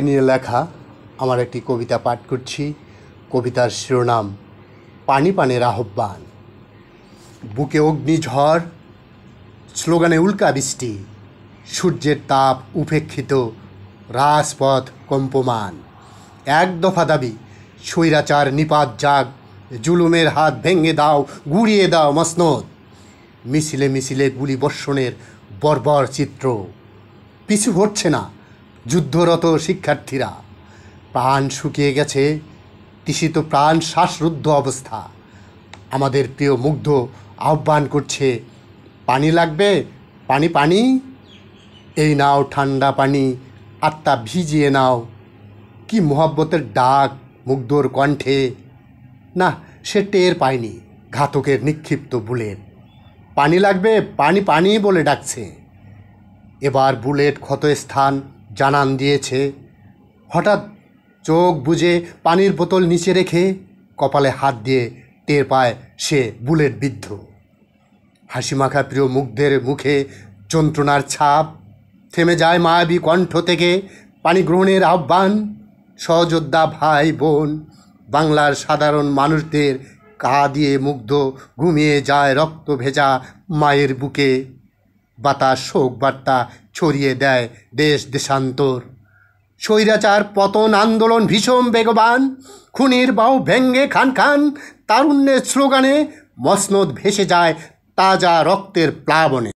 নিয়ে লেখা আমার একটি কবিতা পাঠ করছি। কবিতার শিরোনাম পানি পানের আহ্বান। বুকে অগ্নিঝড়, স্লোগানে উল্কা বৃষ্টি, সূর্যের তাপ উপেক্ষিত, রাজপথ কম্পমান। এক দফা দাবি, স্বৈরাচার নিপাত যাক, জুলুমের হাত ভেঙে দাও, গুঁড়িয়ে দাও মসনদ। মিছিলে মিছিলে গুলি বর্ষণের বর্বর চিত্র, পিছু হটছে না যুদ্ধরত শিক্ষার্থীরা। প্রাণ শুকিয়ে গেছে, তৃষিত প্রাণ শ্বাসরুদ্ধ অবস্থা। আমাদের প্রিয় মুগ্ধ আহ্বান করছে, পানি লাগবে, পানি পানি। এই নাও ঠান্ডা পানি, আত্মা ভিজিয়ে নাও। কি মোহাব্বতের ডাক মুগ্ধর কণ্ঠে! না, সে টের পায়নি ঘাতকের নিক্ষিপ্ত বুলেট। পানি লাগবে, পানি পানি বলে ডাকছে। এবার বুলেট ক্ষতস্থান জানান দিয়েছে। হঠাৎ চোখ বুজে পানির বোতল নিচে রেখে কপালে হাত দিয়ে টের পায় সে বুলেট বিদ্ধ। হাসিমাখা প্রিয় মুগ্ধের মুখে যন্ত্রণার ছাপ। থেমে যায় মায়াবী কণ্ঠ থেকে পানি গ্রহণের আহ্বান। সহযোদ্ধা ভাই বোন, বাংলার সাধারণ মানুষদের কা দিয়ে মুগ্ধ ঘুমিয়ে যায় রক্ত ভেজা মায়ের বুকে। বাতাস শোক বার্তা ছড়িয়ে দেয় দেশ দেশান্তর। স্বৈরাচার পতন আন্দোলন ভীষণ বেগবান, খুনির বাহু ভেঙ্গে খান খান। তারুণ্যের স্লোগানে মসনদ ভেসে যায় তাজা রক্তের প্লাবনে।